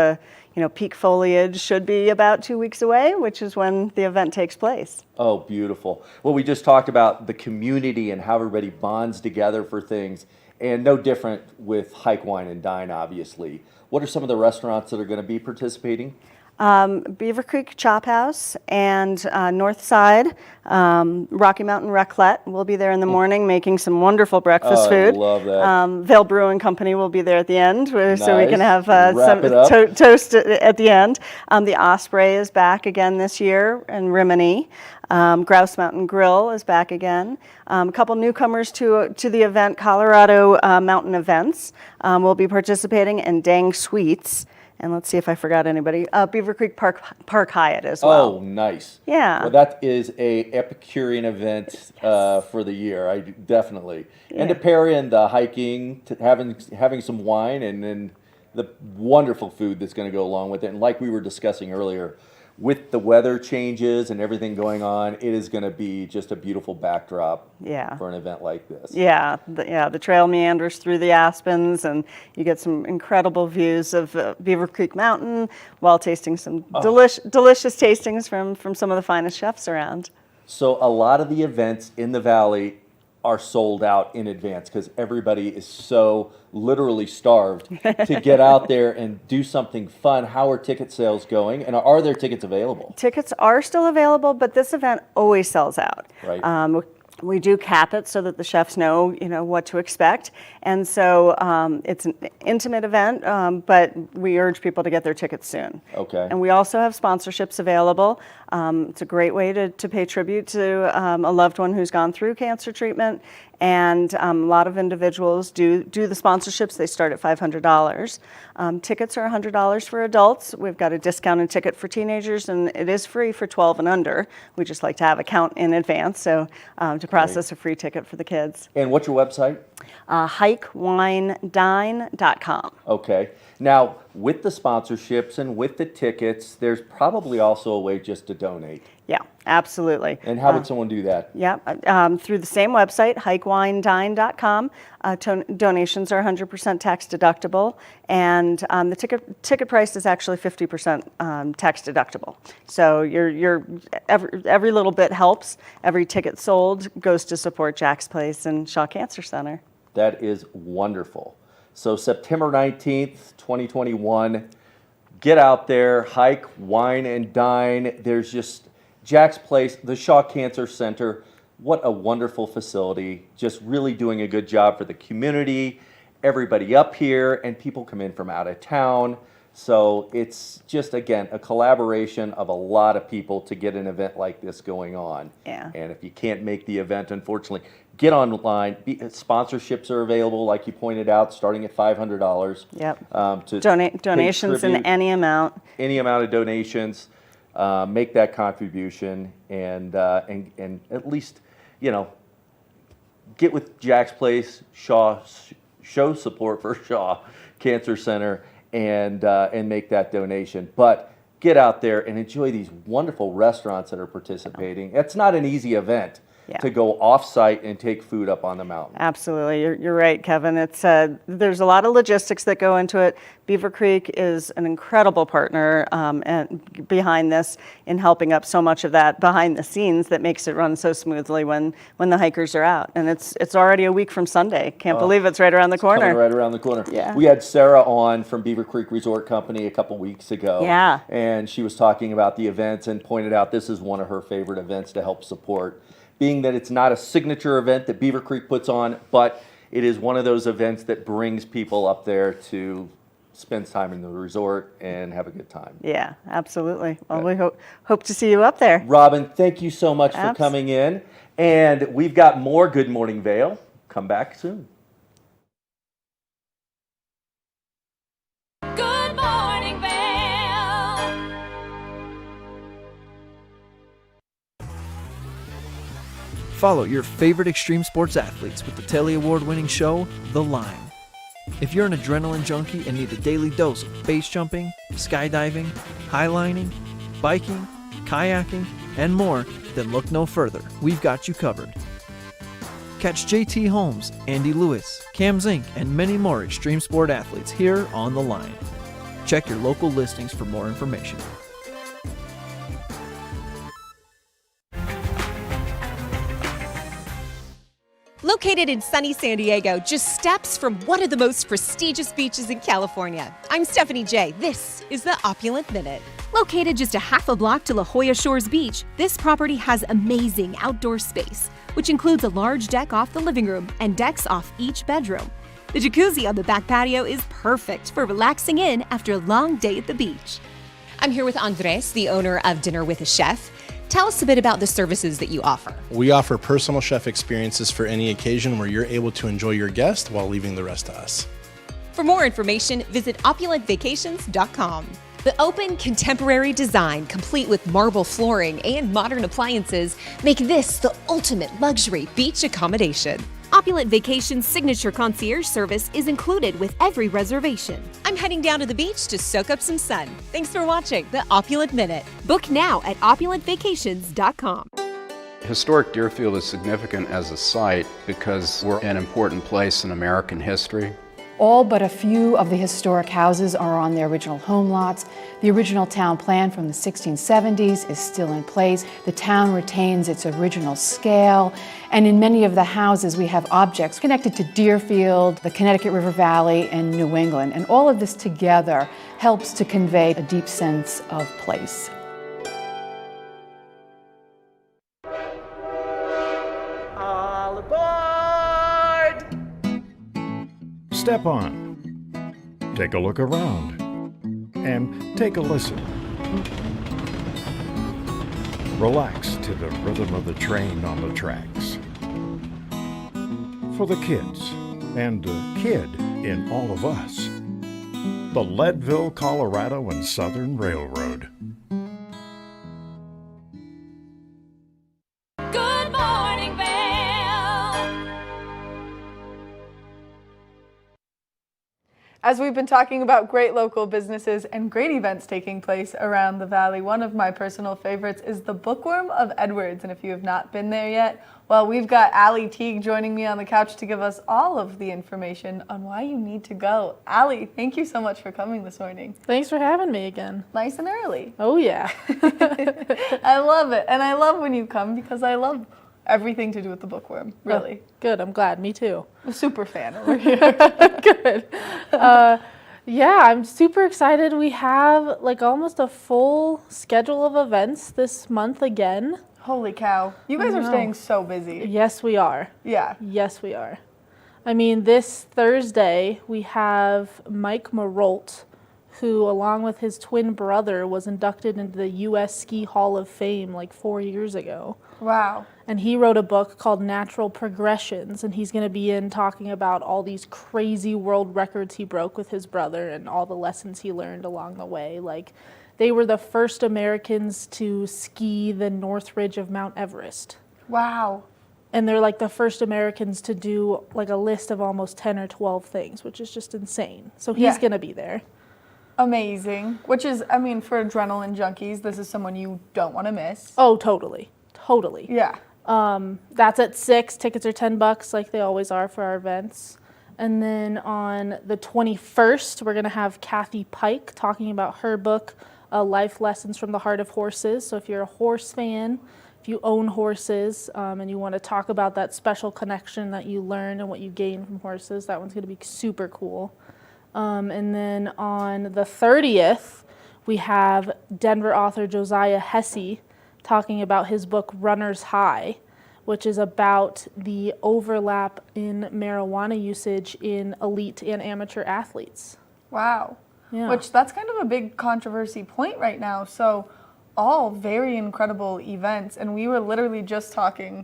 peak foliage should be about 2 weeks away, which is when the event takes place. Oh, beautiful. Well, we just talked about the community and how everybody bonds together for things, and no different with Hike, Wine, and Dine, obviously. What are some of the restaurants that are going to be participating? Beaver Creek Chop House and North Side, Rocky Mountain Raclette will be there in the morning making some wonderful breakfast food. I love that. Vail Brewing Company will be there at the end, so we can have Wrap it up. some toast at the end. The Osprey is back again this year in Rimini. Grouse Mountain Grill is back again. A couple newcomers to the event, Colorado Mountain Events will be participating, and Dang Sweets. And let's see if I forgot anybody. Beaver Creek Park Hyatt as well. Oh, nice. Yeah. Well, that is a Epicurean event for the year. Definitely. Yeah. And to pair in the hiking, to having some wine, and then the wonderful food that's going to go along with it. And like we were discussing earlier, with the weather changes and everything going on, it is going to be just a beautiful backdrop for an event like this. Yeah, the trail meanders through the aspens, and you get some incredible views of Beaver Creek Mountain while tasting some delicious tastings from some of the finest chefs around. So a lot of the events in the Valley are sold out in advance because everybody is so literally starved to get out there and do something fun. How are ticket sales going, and are there tickets available? Tickets are still available, but this event always sells out. Right. We do cap it so that the chefs know, what to expect, and so it's an intimate event, but we urge people to get their tickets soon. Okay. And we also have sponsorships available. It's a great way to pay tribute to a loved one who's gone through cancer treatment, and a lot of individuals do the sponsorships. They start at $500. Tickets are $100 for adults. We've got a discounted ticket for teenagers, and it is free for 12 and under. We just like to have a count in advance, so to process a free ticket for the kids. And what's your website? HikeWineDine.com. Okay. Now, with the sponsorships and with the tickets, there's probably also a way just to donate. Yeah, absolutely. And how would someone do that? Yeah, through the same website, hikewinedine.com. Donations are 100% tax deductible, and the ticket price is actually 50% tax deductible. So every little bit helps. Every ticket sold goes to support Jack's Place and Shaw Cancer Center. That is wonderful. So September 19th, 2021, get out there, hike, wine, and dine. There's just Jack's Place, the Shaw Cancer Center. What a wonderful facility. Just really doing a good job for the community, everybody up here, and people come in from out of town. So it's just, again, a collaboration of a lot of people to get an event like this going on. Yeah. And if you can't make the event, unfortunately, get online. Sponsorships are available, like you pointed out, starting at $500. Yep. To donations in any amount. Any amount of donations. Make that contribution and at least, get with Jack's Place, show support for Shaw Cancer Center, and make that donation. But get out there and enjoy these wonderful restaurants that are participating. It's not an easy event. Yeah. To go off-site and take food up on the mountain. Absolutely, you're right, Kevin. It's there's a lot of logistics that go into it. Beaver Creek is an incredible partner and behind this in helping up so much of that behind the scenes that makes it run so smoothly when the hikers are out. And it's already a week from Sunday. Can't believe it's right around the corner. Coming right around the corner. Yeah. We had Sarah on from Beaver Creek Resort Company a couple weeks ago. Yeah. And she was talking about the events and pointed out this is one of her favorite events to help support. Being that it's not a signature event that Beaver Creek puts on, but it is one of those events that brings people up there to spend time in the resort and have a good time. Yeah, absolutely. Well, we hope to see you up there. Robin, thank you so much for coming in. And we've got more Good Morning Vail. Come back soon. Good Morning Vail. Follow your favorite extreme sports athletes with the Telly Award-winning show, The Line. If you're an adrenaline junkie and need a daily dose of base jumping, skydiving, highlining, biking, kayaking, and more, then look no further. We've got you covered. Catch JT Holmes, Andy Lewis, Cam Zink, and many more extreme sport athletes here on The Line. Check your local listings for more information. Located in sunny San Diego, just steps from one of the most prestigious beaches in California. I'm Stephanie J. This is the Opulent Minute. Located just a half a block to La Jolla Shores Beach, this property has amazing outdoor space, which includes a large deck off the living room and decks off each bedroom. The jacuzzi on the back patio is perfect for relaxing in after a long day at the beach. I'm here with Andres, the owner of Dinner with a Chef. Tell us a bit about the services that you offer. We offer personal chef experiences for any occasion where you're able to enjoy your guest while leaving the rest to us. For more information, visit opulentvacations.com. The open, contemporary design, complete with marble flooring and modern appliances, make this the ultimate luxury beach accommodation. Opulent Vacations' signature concierge service is included with every reservation. I'm heading down to the beach to soak up some sun. Thanks for watching the Opulent Minute. Book now at opulentvacations.com. Historic Deerfield is significant as a site because we're an important place in American history. All but a few of the historic houses are on their original home lots. The original town plan from the 1670s is still in place. The town retains its original scale, and in many of the houses we have objects connected to Deerfield, the Connecticut River Valley, and New England. And all of this together helps to convey a deep sense of place. All aboard! Step on, take a look around, and take a listen. Relax to the rhythm of the train on the tracks. For the kids, and the kid in all of us, the Leadville, Colorado and Southern Railroad. Good Morning Vail. As we've been talking about great local businesses and great events taking place around the Valley, one of my personal favorites is the Bookworm of Edwards. And if you have not been there yet, well, we've got Allie Teague joining me on the couch to give us all of the information on why you need to go. Allie, thank you so much for coming this morning. Thanks for having me again. Nice and early. Oh, yeah. I love it. And I love when you come because I love everything to do with the Bookworm, really. Oh, good, I'm glad, me too. I'm a super fan over here. Good. Yeah, I'm super excited. We have like almost a full schedule of events this month again. Holy cow. You guys are staying so busy. Yes, we are. Yeah. Yes, we are. I mean, this Thursday we have Mike Marolt, who along with his twin brother was inducted into the U.S. Ski Hall of Fame like 4 years ago. Wow. And he wrote a book called Natural Progressions, and he's going to be in talking about all these crazy world records he broke with his brother and all the lessons he learned along the way. Like, they were the first Americans to ski the North Ridge of Mount Everest. Wow. And they're like the first Americans to do like a list of almost 10 or 12 things, which is just insane. So he's going to be there. Amazing. Which is, I mean, for adrenaline junkies, this is someone you don't want to miss. Oh, totally. Totally. Yeah. That's at 6. Tickets are $10 like they always are for our events. And then on the 21st, we're going to have Kathy Pike talking about her book, Life Lessons from the Heart of Horses. So if you're a horse fan, if you own horses, and you want to talk about that special connection that you learn and what you gain from horses, that one's going to be super cool. And then on the 30th, we have Denver author Josiah Hesse talking about his book Runner's High, which is about the overlap in marijuana usage in elite and amateur athletes. Wow. Yeah. Which that's kind of a big controversy point right now. So all very incredible events. And we were literally just talking,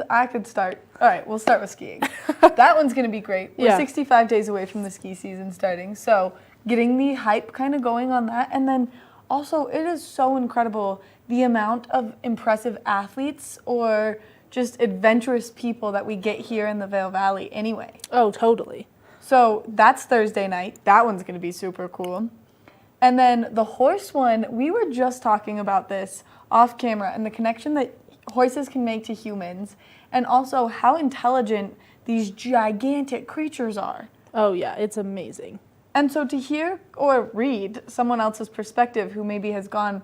I could start. All right, we'll start with skiing. That one's going to be great. We're 65 days away from the ski season starting. So getting the hype kind of going on that. And then also, it is so incredible the amount of impressive athletes or just adventurous people that we get here in the Vail Valley anyway. Oh, totally. So that's Thursday night. That one's going to be super cool. And then the horse one, we were just talking about this off camera and the connection that horses can make to humans and also how intelligent these gigantic creatures are. Oh, yeah, it's amazing. And so to hear or read someone else's perspective who maybe has gone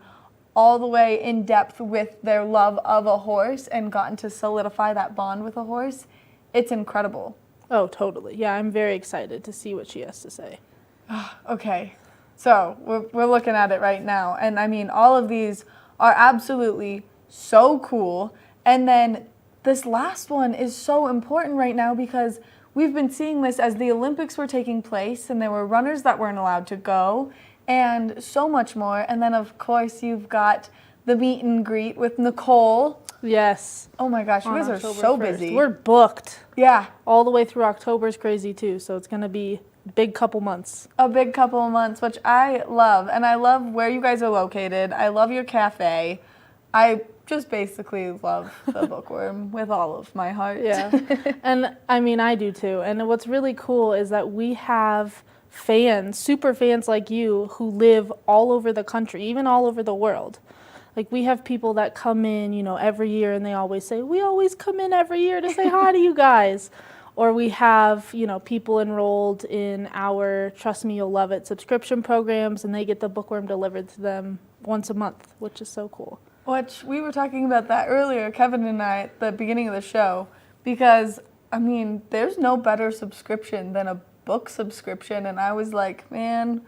all the way in depth with their love of a horse and gotten to solidify that bond with a horse, it's incredible. Oh, totally. Yeah, I'm very excited to see what she has to say. Okay, so we're looking at it right now. And I mean, all of these are absolutely so cool. And then this last one is so important right now because we've been seeing this as the Olympics were taking place and there were runners that weren't allowed to go and so much more. And then, of course, you've got the meet and greet with Nicole. Yes. Oh, my gosh. You guys are October so 1st. busy. We're booked. Yeah. All the way through October is crazy, too. So it's going to be a big couple months. A big couple of months, which I love. And I love where you guys are located. I love your cafe. I just basically love the Bookworm with all of my heart. Yeah. And I mean, I do too. And what's really cool is that we have fans, super fans like you, who live all over the country, even all over the world. Like, we have people that come in, you know, every year and they always say, we always come in every year to say hi to you guys. Or we have, you know, people enrolled in our Trust Me You'll Love It subscription programs and they get the Bookworm delivered to them once a month, which is so cool. Which we were talking about that earlier, Kevin and I, at the beginning of the show, because, I mean, there's no better subscription than a book subscription, and I was like, man,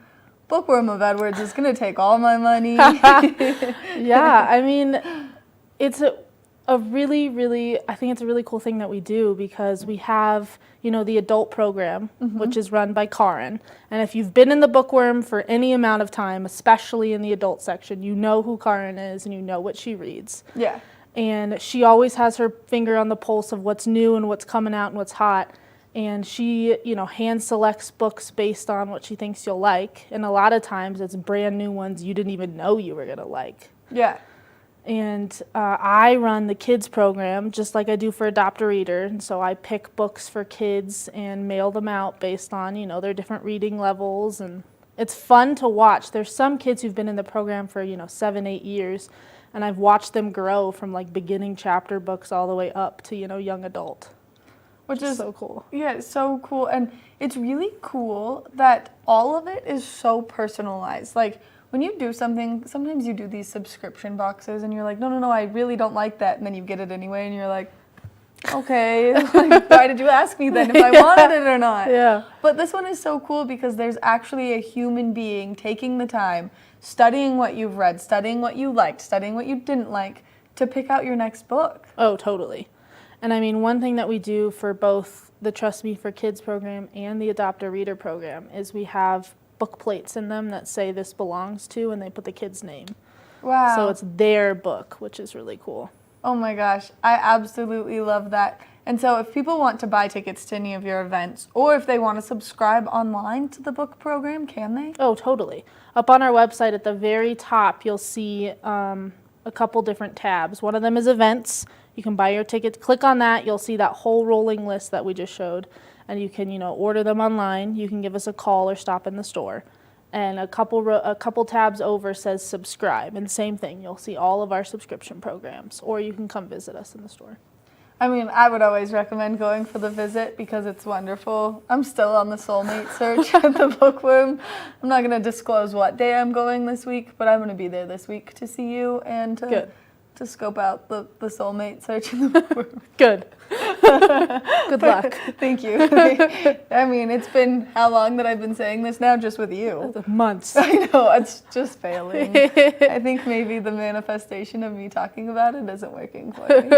Bookworm of Edwards is going to take all my money. Yeah, I mean, it's a really, really, I think it's a really cool thing that we do because we have, you know, the adult program, which is run by Karin. And if you've been in the Bookworm for any amount of time, especially in the adult section, you know who Karin is and you know what she reads. Yeah. And she always has her finger on the pulse of what's new and what's coming out and what's hot. And she, you know, hand selects books based on what she thinks you'll like. And a lot of times it's brand new ones you didn't even know you were going to like. Yeah. And I run the kids program just like I do for Adopt-A-Reader. And so I pick books for kids and mail them out based on, their different reading levels. And it's fun to watch. There's some kids who've been in the program for, 7-8 years. And I've watched them grow from like beginning chapter books all the way up to, young adult. Which is so cool. Yeah, it's so cool. And it's really cool that all of it is so personalized. Like, when you do something, sometimes you do these subscription boxes and you're like, no, I really don't like that. And then you get it anyway and you're like, okay, like, why did you ask me then if I wanted it or not? Yeah. But this one is so cool because there's actually a human being taking the time, studying what you've read, studying what you liked, studying what you didn't like, to pick out your next book. Oh, totally. And I mean, one thing that we do for both the Trust Me for Kids program and the Adopt-A-Reader program is we have book plates in them that say this belongs to, and they put the kid's name. Wow. So it's their book, which is really cool. Oh my gosh, I absolutely love that. And so if people want to buy tickets to any of your events, or if they want to subscribe online to the book program, can they? Oh, totally. Up on our website at the very top, you'll see a couple different tabs. One of them is events. You can buy your tickets. Click on that. You'll see that whole rolling list that we just showed. And you can, order them online. You can give us a call or stop in the store. And a couple tabs over says subscribe. And same thing, you'll see all of our subscription programs. Or you can come visit us in the store. I mean, I would always recommend going for the visit because it's wonderful. I'm still on the soulmate search at the Bookworm. I'm not going to disclose what day I'm going this week, but I'm going to be there this week to see you and to scope out the soulmate search in the Bookworm. Good. Good luck. Thank you. I mean, it's been how long that I've been saying this now, just with you? Months. I know, it's just failing. I think maybe the manifestation of me talking about it isn't working for me.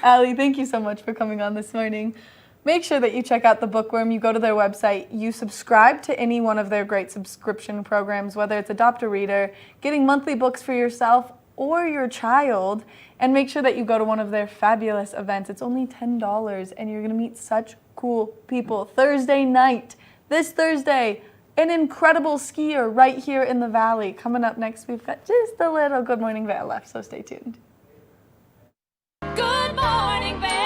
Allie, thank you so much for coming on this morning. Make sure that you check out the Bookworm. You go to their website, you subscribe to any one of their great subscription programs, whether it's Adopt-A-Reader, getting monthly books for yourself or your child, and make sure that you go to one of their fabulous events. It's only $10 and you're gonna meet such cool people. Thursday night, this Thursday, an incredible skier right here in the Valley. Coming up next, we've got just a little Good Morning Vail left, so stay tuned. Good Morning Vail.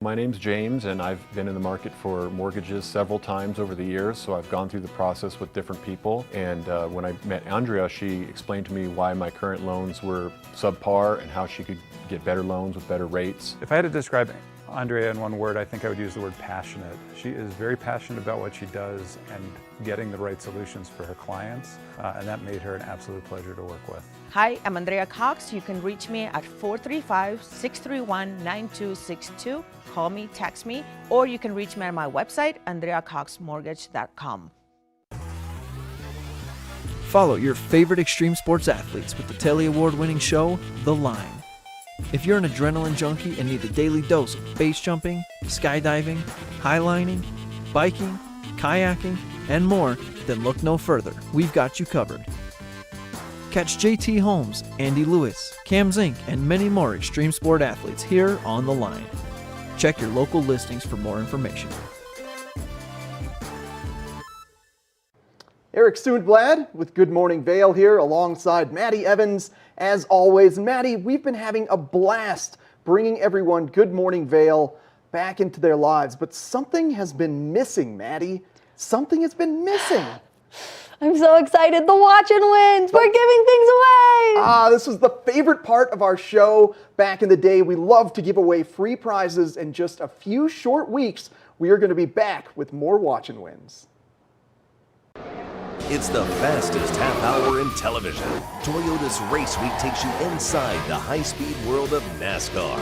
My name's James, and I've been in the market for mortgages several times over the years, so I've gone through the process with different people. And when I met Andrea, she explained to me why my current loans were subpar and how she could get better loans with better rates. If I had to describe Andrea in one word, I think I would use the word passionate. She is very passionate about what she does and getting the right solutions for her clients, and that made her an absolute pleasure to work with. Hi, I'm Andrea Cox. You can reach me at 435-631-9262. Call me, text me, or you can reach me at my website, andreacoxmortgage.com. Follow your favorite extreme sports athletes with the Telly Award-winning show, The Line. If you're an adrenaline junkie and need a daily dose of base jumping, skydiving, highlining, biking, kayaking, and more, then look no further. We've got you covered. Catch JT Holmes, Andy Lewis, Cam Zink, and many more extreme sport athletes here on The Line. Check your local listings for more information. Eric Sundblad with Good Morning Vail here alongside Maddie Evans. As always, Maddie, we've been having a blast bringing everyone Good Morning Vail back into their lives, but something has been missing, Maddie. Something has been missing. I'm so excited. The watch and wins. We're giving things away. This was the favorite part of our show back in the day. We love to give away free prizes. In just a few short weeks, we are going to be back with more watch and wins. It's the fastest half hour in television. Toyota's Race Week takes you inside the high-speed world of NASCAR.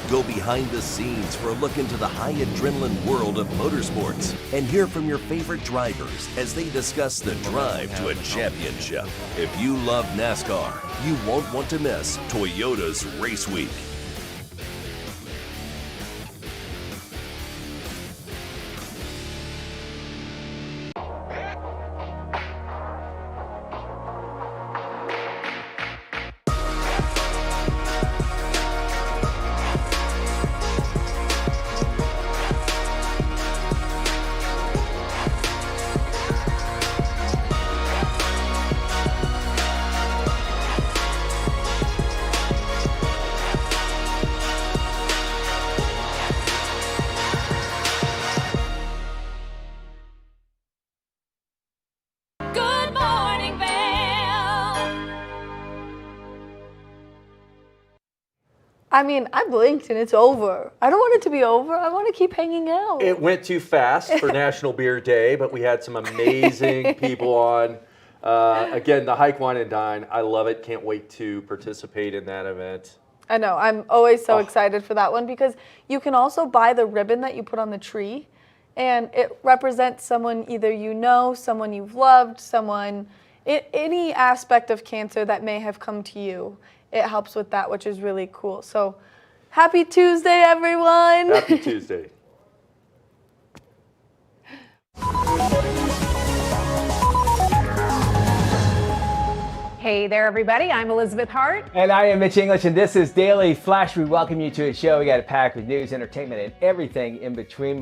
Go behind the scenes for a look into the high adrenaline world of motorsports and hear from your favorite drivers as they discuss the drive to a championship. If you love NASCAR, you won't want to miss Toyota's Race Week. I mean, I blinked and it's over. I don't want it to be over. I want to keep hanging out. It went too fast for National Beer Day, but we had some amazing people on. Again, the Hike, Wine, and Dine. I love it. Can't wait to participate in that event. I know. I'm always so excited for that one because you can also buy the ribbon that you put on the tree, and it represents someone either you know, someone you've loved, someone, any aspect of cancer that may have come to you. It helps with that, which is really cool. So happy Tuesday, everyone. Happy Tuesday. Hey there, everybody. I'm Elizabeth Hart. And I am Mitch English, and this is Daily Flash. We welcome you to a show we got it packed with news, entertainment, and everything in between.